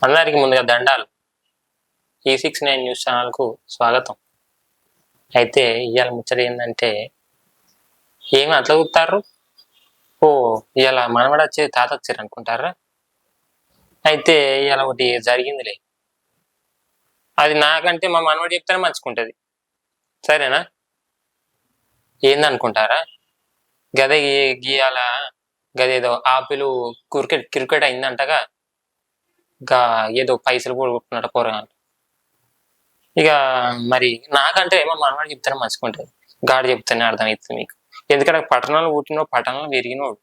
అందరికి ముందుగా దండాలు. E69 న్యూస్ ఛానల్కు స్వాగతం. అయితే ఇవాళ ముచ్చట ఏంటంటే ఏమి అట్లా చూస్తారు? ఓ ఇవాళ మనవడ వచ్చి తాత వచ్చారు అనుకుంటారా? అయితే ఇవాళ ఒకటి జరిగిందిలే. అది నాకంటే మా మనవడు చెప్తేనే మంచుకుంటుంది. సరేనా? ఏందనుకుంటారా? గదే గీయాల గదేదో ఆపిలు క్రికెట్ అయిందంటగా. ఇంకా ఏదో పైసలు కొడుకుంటున్నట్టు పోరగాళ్ళు. ఇక మరి నాకంటే ఏమో మనవాడు చెప్తానే మంచుకుంటుంది. గాడు చెప్తానే అర్థమవుతుంది మీకు. ఎందుకంటే పట్టణాలు పుట్టినోడు పట్టణాలు పెరిగినోడు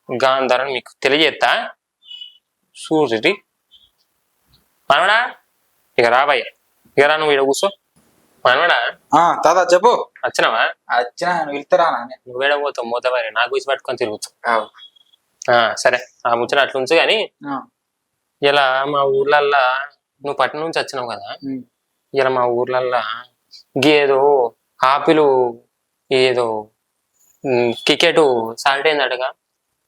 గాంధారని మీకు తెలియజేస్తా. సూర్యుడి మనవడా ఇక రాబయ్య ఇక రా, నువ్వు ఇక్కడ కూర్చో. మనవడా తాత చెప్పు. వచ్చినావా? వచ్చినా వెళ్తారా? నువ్వు ఏడబోతావు మూతవారి నాకు గురించి పట్టుకొని తిరుగుతావు. సరే ఆ ముచ్చట అట్లుంచు. కానీ ఇలా మా ఊర్లల్లా నువ్వు పట్టణం నుంచి వచ్చినావు కదా, ఇలా మా ఊర్లల్లా ఏదో ఆపిలు ఏదో క్రికెట్ స్టార్ట్ అయిందటగా.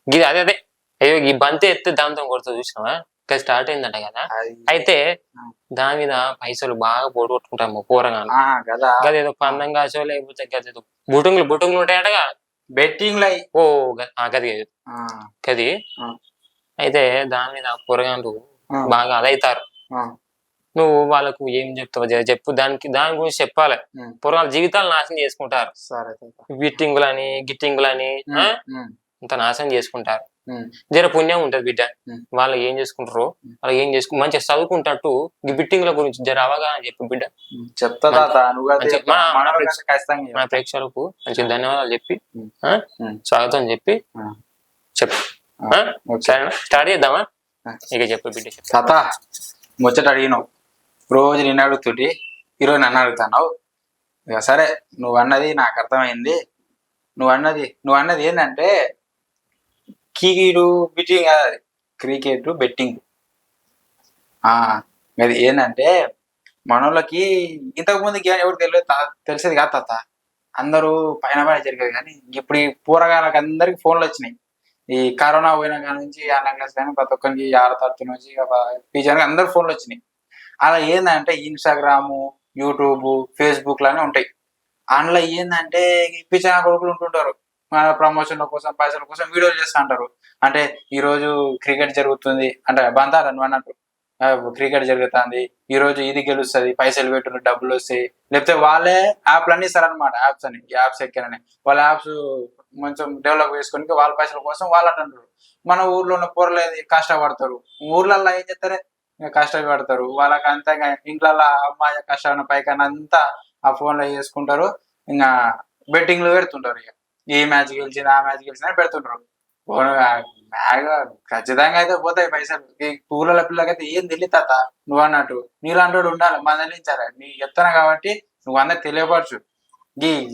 గిది అదే అదే అయ్యో ఈ బంతి ఎత్తే దాంతో కొడుతూ చూసినావా? ఇంకా స్టార్ట్ అయిందట కదా. అయితే దాని మీద పైసలు బాగా పోగొట్టుకుంటాము పోరగాను. గదేదో పందం కాసో లేకపోతే గదేదో బుటుంగులు ఉంటాయటగా, బెట్టింగ్. ఓ గది గది అయితే దాని మీద పోరగాన్లు బాగా అదైతారు. నువ్వు వాళ్ళకు ఏం చెప్తావు చెప్పు. దాని గురించి చెప్పాలి. పూర్వాల జీవితాలు నాశనం చేసుకుంటారు. బిట్టింగులని గిట్టింగులని అంత నాశనం చేసుకుంటారు. జర పుణ్యం ఉంటది బిడ్డ. వాళ్ళు ఏం చేసుకుంటారో వాళ్ళు ఏం మంచిగా చదువుకుంటట్టు ఈ బిట్టింగుల గురించి జర అవగాహన చెప్పు బిడ్డ. చెప్తా మన ప్రేక్షకులకు మంచి ధన్యవాదాలు చెప్పి స్వాగతం చెప్పి చెప్పు. సరేనా? స్టార్ట్ చేద్దామా? ఇక చెప్పు బిడ్డ. తాత ముచ్చట అడిగినావు, రోజు నిన్ను అడుగుతుంటే ఈరోజు నన్ను అడుగుతున్నావు. ఇక సరే, నువ్వు అన్నది నాకు అర్థమైంది. నువ్వు అన్నది ఏంటంటే కీడు బిట్టింగ్, క్రికెట్ బెట్టింగ్. అది ఏంటంటే మనోళ్ళకి ఇంతకు ముందు ఎవరు తెలిసేది కాదు తాత. అందరూ పైన జరిగేది. కానీ ఇప్పుడు ఈ పూరగాళ్ళకి అందరికి ఫోన్లు వచ్చినాయి. ఈ కరోనా పోయిన కాడ నుంచి 6 క్లాస్ కానీ ప్రతి ఒక్కరికి 6 తరగతి నుంచి పీజీ అందరు ఫోన్లు వచ్చినాయి. అలా ఏంటంటే ఇన్స్టాగ్రాము, యూట్యూబ్, ఫేస్బుక్ లానే ఉంటాయి. అందులో ఏంటంటే పిచ్చన కొడుకులు ఉంటుంటారు. మన ప్రమోషన్ల కోసం పైసల కోసం వీడియోలు చేస్తూ ఉంటారు. అంటే ఈరోజు క్రికెట్ జరుగుతుంది అంటే బంతారు నువ్వు అన్నట్టు, క్రికెట్ జరుగుతుంది, ఈ రోజు ఇది గెలుస్తుంది, పైసలు పెట్టుకుని డబ్బులు వస్తాయి. లేకపోతే వాళ్ళే యాప్లు అన్ని ఇస్తారనమాట. యాప్స్ అని యాప్స్ ఎక్కారని వాళ్ళ యాప్స్ కొంచెం డెవలప్ చేసుకుని వాళ్ళ పైసల కోసం వాళ్ళు అంటారు. మన ఊర్లో ఉన్న పొరలేదు కష్టపడతారు. ఊర్లల్లో ఏం చేస్తారే కష్టపడతారు. వాళ్ళకి అంతా ఇంట్లో అమ్మాయి కష్టాన్ని పైకన్నా అంతా ఆ ఫోన్లో చేసుకుంటారు. ఇంకా బెట్టింగ్లు పెడుతుంటారు. ఇక ఈ మ్యాచ్ గెలిచింది ఆ మ్యాచ్ గెలిచిందని పెడుతుంటారు. ఖచ్చితంగా అయితే పోతాయి పైసలు. ఈ ఊళ్ళ పిల్లలకైతే ఏం తెలియదు తాత. నువ్వు అన్నట్టు నీలాంటి ఉండాలి, మందలించాలి. నీ చెప్తాను కాబట్టి నువ్వు అందరికి తెలియపరచు.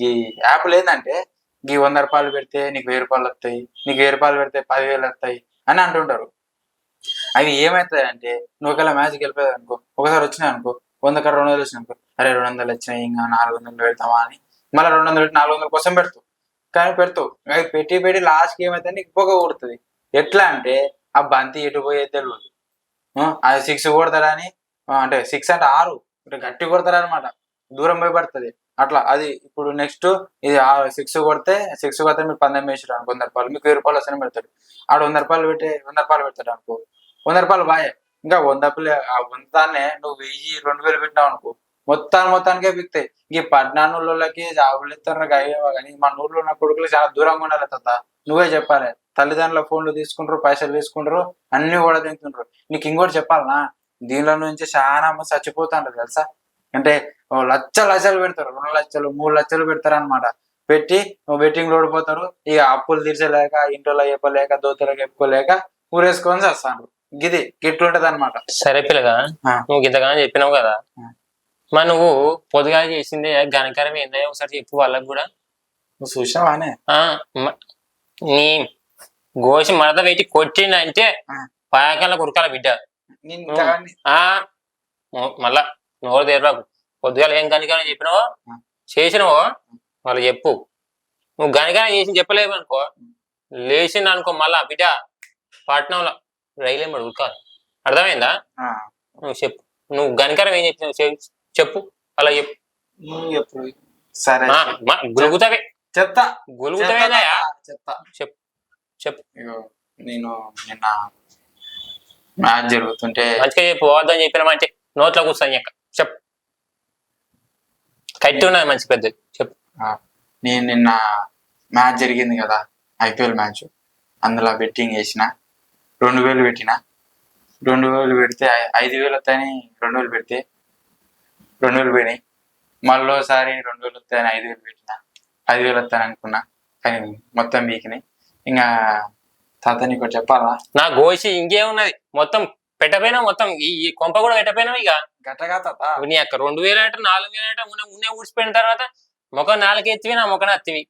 ఈ యాప్లు ఏంటంటే ఈ 100 రూపాయలు పెడితే నీకు 1000 రూపాయలు వస్తాయి, నీకు 1000 రూపాయలు పెడితే 10,000 వస్తాయి అని అంటుంటారు. అవి ఏమవుతాయి అంటే నువ్వు ఒకవేళ మ్యాచ్ గెలిపోయావు అనుకో, ఒకసారి వచ్చినాయి అనుకో, 100 కాడ 200 వచ్చినాయి అనుకో, అరే 200 వచ్చినాయి ఇంకా 400 పెడతావా అని మళ్ళీ 200 పెట్టి 400 కోసం పెడతావు. కానీ పెడతావు అవి పెట్టి లాస్ట్కి ఏమైతే నీకు పొగ కొడుతుంది. ఎట్లా అంటే ఆ బంతి ఎటు పోయేది తెలియదు. అది 6 కొడతాడని, అంటే 6 అంటే 6 గట్టి కొడతాడనమాట, దూరం పోయి పడుతుంది. అట్లా అది ఇప్పుడు నెక్స్ట్ ఇది 6 కొడితే మీరు 19 వేసారు అనుకో, 100 రూపాయలు మీకు 1000 రూపాయలు వస్తేనే పెడతాడు. ఆడు 100 రూపాయలు పెట్టి 100 రూపాయలు పెడతాడు అనుకో, 100 రూపాయలు బాయే. ఇంకా 100 వందాన్నే నువ్వు 1000 2000 పెట్టినావు అనుకో, మొత్తానికే బిక్తాయి. ఈ పద్నాలుగులకి జాబులు ఇస్తారు కానీ మన ఊర్లో ఉన్న కొడుకులు చాలా దూరంగా ఉండాలి తాత. నువ్వే చెప్పాలి. తల్లిదండ్రుల ఫోన్లు తీసుకుంటారు, పైసలు తీసుకుంటారు, అన్ని కూడా తింటుంటారు. నీకు ఇంకోటి చెప్పాలనా, దీనిలో నుంచి చాలా మంది చచ్చిపోతుంటారు తెలుసా. అంటే లక్షలు పెడతారు, 2 లక్షలు 3 లక్షలు పెడతారు అనమాట. పెట్టి బెట్టింగ్ ఓడిపోతారు. ఇక అప్పులు తీర్చలేక, ఇంట్లో చెప్పలేక, దోతలకు చెప్పుకోలేక ఊరేసుకొని చేస్తాను. గిట్లుంటది అనమాట. సరే పిల్లగా, నువ్వు ఇంతగా చెప్పినావు కదా, మరి నువ్వు పొద్దుగా చేసిందే ఘనకారం ఏందో ఒకసారి చెప్పు వాళ్ళకు కూడా. నువ్వు చూసావానే నీ గోసి మడత పెట్టి కొట్టిందంటే పాయకాల కురకాల బిడ్డ. మళ్ళా నోరు తెరరాకు. పొద్దుగా ఏం గనికారం చెప్పినావో చేసినావో వాళ్ళు చెప్పు. నువ్వు గనికారం చేసి చెప్పలేవు అనుకో, లేచింది అనుకో మళ్ళా బిడ్డ పట్నంలో రైలేమడు ఉరకాలి. అర్థమైందా? ఆ, నువ్వు చెప్పు. నువ్వు గనికరం ఏం చెప్పినావు చెప్పు. అలా చెప్పు. నువ్వు ఎప్పుడు సరే గులుగుతావే చెప్తా గులుగుతావేదయా చెప్తా. చెప్పు చెప్పు. ఇగో నేను నిన్న మ్యాచ్ జరుగుతుంటే మంచిగా చెప్పు. వద్దని చెప్పిన మంచి నోట్లో కూర్చొని చెప్పు. కట్టి ఉన్నది మంచి పెద్దది చెప్పు. నేను నిన్న మ్యాచ్ జరిగింది కదా, ఐపీఎల్ మ్యాచ్. అందులో బెట్టింగ్ వేసిన 2000 పెట్టిన. 2000 పెడితే 5000 వస్తాయని 2000 పెడితే 2000 పోయినాయి. మళ్ళీసారి 2000 వస్తాయని 5000 పెట్టిన. 5000 వస్తాయని అనుకున్నా, కానీ మొత్తం వీకినాయి. ఇంకా తాత నీకు చెప్పాలా? నా గోసి ఇంకేమున్నది, మొత్తం పెట్టపోయినా, మొత్తం ఈ కొంప కూడా పెట్టపోయినావు. ఇక గట్టగా తాత నీ అక్క 2000 అంటే 4000 అంటే మున్నే ఊడిసిపోయిన తర్వాత ముఖం 4 ఎత్తివి, నా ముఖం అత్తివి.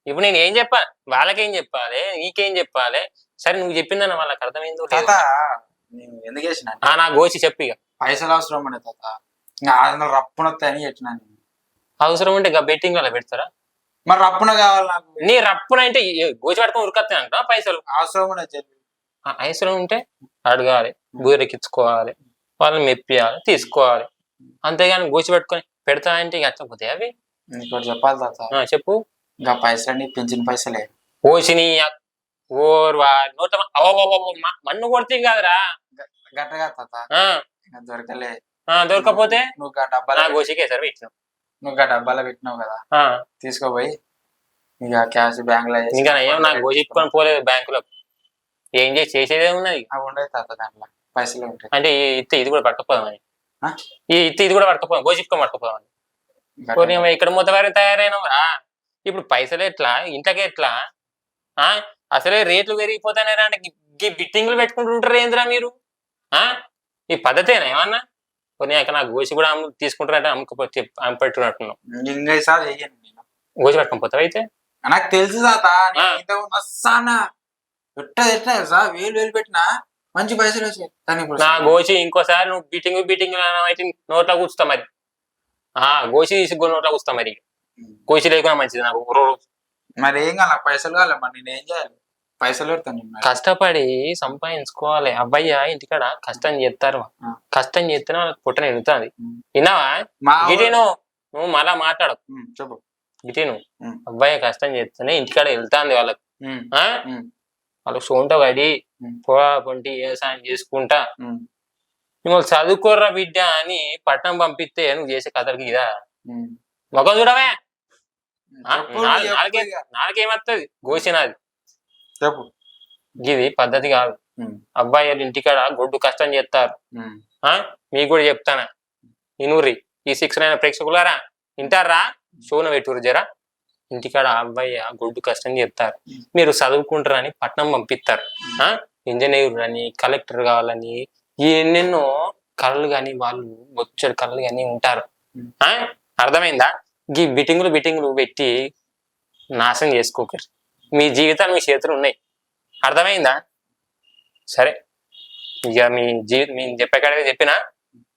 ఇప్పుడు నేను ఏం చెప్పా, వాళ్ళకేం చెప్పాలి, నీకేం చెప్పాలి? సరే నువ్వు చెప్పిందన్న వాళ్ళకి అర్థమైందో తాత. నేను ఎందుకు చేసిన నా గోసి చెప్పు. ఇక పైసలు అవసరం ఉండే తాత, ఇంకా 600 రప్పున వస్తాయని చెప్పిన. అవసరం ఉంటే ఇక బెట్టింగ్ వల్ల పెడతారా? మరి రప్పున కావాలి నాకు. నీ రప్పున అంటే గోచి పట్టుకొని ఉరికొస్తాయి అంట పైసలు. అవసరం ఉండే చెప్పి అవసరం ఉంటే అడగాలి, బూరెక్కించుకోవాలి, వాళ్ళని మెప్పియాలి, తీసుకోవాలి. అంతేగాని గోచి పట్టుకొని పెడతా అంటే ఇక అట్లా పోతాయి అవి. నీకు చెప్పాలి తాత. చెప్పు. ఇంకా పైసలు పెంచిన పైసలే ఓసిని ఓర్వా నోట మన్ను కొడితే కాదురా. గట్టగా తాత దొరకలే. దొరకపోతే నువ్వు డబ్బాల గోసికే సార్ పెట్టినావు. నువ్వు డబ్బాలో పెట్టినావు కదా, తీసుకోపోయి ఇక క్యాష్ బ్యాంక్ లో ఇంకా ఏం నాకు గోసి ఇప్పుకొని పోలేదు బ్యాంకులో. ఏం చేసేదే ఉన్నది. అవి ఉండేది తాత, దాంట్లో పైసలు ఉంటాయి. అంటే ఇది కూడా పట్టకపోదామని, ఇది కూడా పట్టకపోదాం, గోసిప్పుకొని పట్టకపోదామని. ఇక్కడ మొత్తవారి తయారైనవరా. ఇప్పుడు పైసలు ఎట్లా, ఇంట్లోకి ఎట్లా? అసలే రేట్లు పెరిగిపోతానే అంటే బిట్టింగ్లు పెట్టుకుంటుంటారు ఏంద్రా మీరు? ఈ పద్ధతేనా ఏమన్నా? కొన్ని నా గోసి కూడా తీసుకుంటారంటే అమ్మపెట్టుకున్నట్టున్నావు. గోసి పట్టుకొని పోతావు అయితే. నాకు తెలుసు తాత, వేలు పెట్టినా మంచి పైసలు వచ్చాయి. నా గోసి ఇంకోసారి నువ్వు బీటింగ్ అయితే నోట్లో కూర్చుతా మరి. గోసి తీసుకుని నోట్లో కూర్చుతా మరి. గోసి లేకుండా మంచిది నాకు. మరి ఏం కావాలి, పైసలు కావాలి. మరి నేను ఏం చేయాలి? పైసలు పెడతాను. కష్టపడి సంపాదించుకోవాలి. అబ్బాయ్య ఇంటికాడ కష్టం చేస్తారు. కష్టం చేస్తేనే వాళ్ళకి పుట్టన ఎడుతుంది. విన్నావా? గిటిను నువ్వు మళ్ళా మాట్లాడకు. చెప్పు. గిటిను అబ్బాయి కష్టం చేస్తేనే ఇంటికాడ వెళ్తాంది వాళ్ళకి. వాళ్ళకి సోంట పడి పొలా పొంటి వ్యవసాయం చేసుకుంటా మిమ్మల్ని చదువుకోర్రా బిడ్డ అని పట్టణం పంపిస్తే నువ్వు చేసే కథలకి ఇదా? మొఖం చూడవే. నాకేమత్తది గోసినాది. ఇది పద్ధతి కాదు. అబ్బాయి ఇంటికాడ గొడ్డు కష్టం చేస్తారు. మీకు కూడా చెప్తానా, ఇనూరి ఈ 6 ప్రేక్షకులారా వింటారా? సోన పెట్టురు జరా. ఇంటికాడ అబ్బాయి గొడ్డు కష్టం చేస్తారు, మీరు చదువుకుంటారని పట్నం పంపిస్తారు. ఇంజనీర్ అని, కలెక్టర్ కావాలని ఎన్నెన్నో కళలు కానీ వాళ్ళు వచ్చే కళలు కానీ ఉంటారు. అర్థమైందా? ఈ బిట్టింగులు పెట్టి నాశనం చేసుకోకరు. మీ జీవితాలు మీ చేతులు ఉన్నాయి. అర్థమైందా? సరే ఇక మీ చెప్పేకాడే చెప్పినా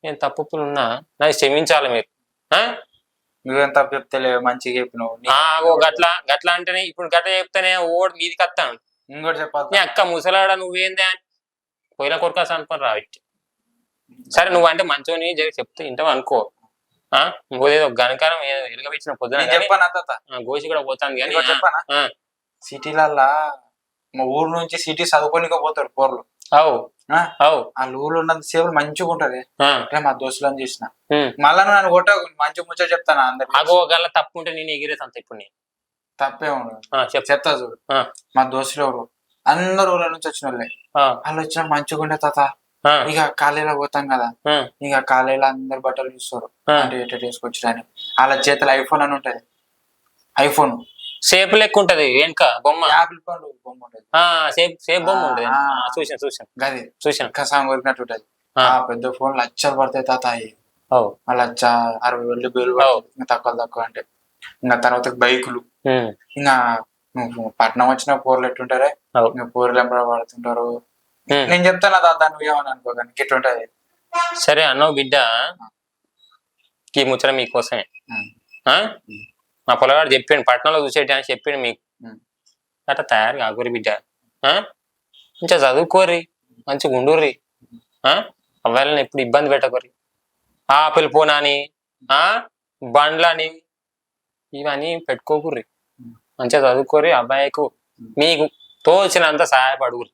నేను తప్పులు ఉన్నా నాకు క్షమించాలి మీరు. నువ్వేం తప్పు చెప్తలేవు, మంచిగా చెప్పినావు. గట్లా అంటేనే ఇప్పుడు గట్ల చెప్తేనే ఓడి మీదికి వస్తాను. ఇంకోటి చెప్పాలి. నీ అక్క ముసలాడ నువ్వేందే అని పోయిన కొరకాస అనుకుని రావిట్టి. సరే నువ్వు అంటే మంచోని చెప్తే ఇంటావు అనుకో. ఇంకోదేదో గనకారం ఎలుగబెట్టిన పొద్దున గోసి కూడా పోతాను కానీ చెప్పానా, సిటీలల్లా మా ఊరు నుంచి సిటీ చదువుకోనిక పోతారు పోర్లు. వాళ్ళ ఊర్లో ఉన్నంత సేవలు మంచిగా ఉంటది. మా దోస్తులను చూసిన మళ్ళా నన్ను కొట్ట మంచి ముచ్చట చెప్తాను అందరు. తప్పు ఉంటే నేను ఎగిరేసంత. ఇప్పుడు నేను తప్పే ఉండదు చెప్తా చూడు. మా దోస్తులు ఎవరు అందరు ఊర్ల నుంచి వచ్చిన వాళ్ళే. వాళ్ళు వచ్చిన మంచిగా ఉండే తాత. ఇక కాలేజీలో పోతాం కదా, ఇక కాలేజీలో అందరు బట్టలు చూస్తారు అంటే ఎట్లా వేసుకొచ్చడానికి. వాళ్ళ చేతులు ఐఫోన్ అని ఉంటది. ఐఫోన్ సేపు లెక్క ఉంటది వెనక బొమ్మ, యాపిల్ పండు బొమ్మ ఉంటది. సేపు బొమ్మ ఉంటది. గది కసాం కొరికినట్టు ఉంటది. పెద్ద ఫోన్ లక్షలు పడతాయి తాత. లక్ష 60,000 బిల్లు పడుతుంది తక్కువ అంటే. ఇంకా తర్వాత బైకులు. ఇంకా నువ్వు పట్నం వచ్చిన పోర్లు ఎట్టుంటారే, ఇంకా పోర్లు ఎంబడ పడుతుంటారు. నేను చెప్తాను తాత, నువ్వేమని అనుకోగాని గిట్టుంటది. సరే అన్నో బిడ్డ, ఈ ముచ్చట మీకోసమే. మా పొలగాడు చెప్పిండు పట్టణంలో చూసేటి అని చెప్పిండు మీకు. అట్లా తయారు కాకూరి బిడ్డ. మంచిగా చదువుకోర్రి, మంచిగా ఉండుర్రి. అవ్వాలని ఎప్పుడు ఇబ్బంది పెట్టకూరి ఆపిల్ ఫోన్ అని బండ్లని ఇవన్నీ పెట్టుకోకుర్రి మంచిగా చదువుకోరి అబ్బాయికు మీకు తోచినంత సహాయపడుగురి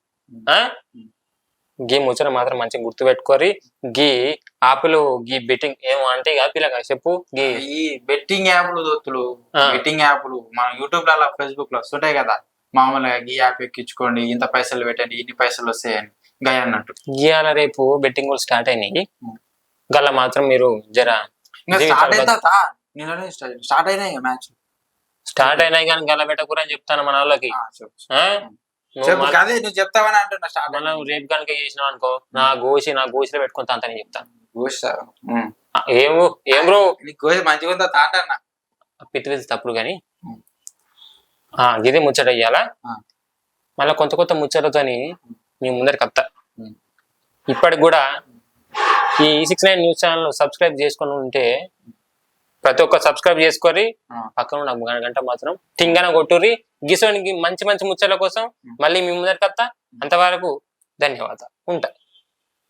గీ ముచ్చట మాత్రం మంచిగా గుర్తు పెట్టుకోరి గీ ఆపిల్ గీ బెట్టింగ్ ఏమో అంటే పిల్లగా చెప్పు గీ ఈ బెట్టింగ్ యాప్లు దొత్తులు బెట్టింగ్ యాప్లు మన యూట్యూబ్ లలో ఫేస్బుక్ లో వస్తుంటాయి కదా మామూలుగా ఈ యాప్ ఎక్కించుకోండి ఇంత పైసలు పెట్టండి ఇన్ని పైసలు వస్తాయని గయ అన్నట్టు గీయాల రేపు బెట్టింగ్ కూడా స్టార్ట్ అయినాయి గల్ల మాత్రం మీరు జర స్టార్ట్ అయినాయి మ్యాచ్ స్టార్ట్ అయినాయి కానీ గల్ల పెట్టకూర అని చెప్తాను మన వాళ్ళకి నువ్వు చెప్తావని అంటున్నా మనం రేపు కనుక చేసినావు అనుకో నా గోసిలో పెట్టుకుని తంతని చెప్తాను ఏం బ్రో గోసి మంచిగా ఉందా తాటన్నా పిత్తి తప్పుడు గాని గిదే ముచ్చట అయ్యాలా మళ్ళీ కొత్త ముచ్చటతోని మీ ముందరికి వస్తా ఇప్పటికి కూడా ఈ E69 న్యూస్ ఛానల్ సబ్స్క్రైబ్ చేసుకొని ఉంటే ప్రతి ఒక్క సబ్స్క్రైబ్ చేసుకొని పక్కన నాకు గంట మాత్రం టింగన కొట్టుర్రి గిసోనికి మంచి ముచ్చట్ల కోసం మళ్ళీ మీ ముందరికి వస్తా అంతవరకు ధన్యవాదాలు ఉంటా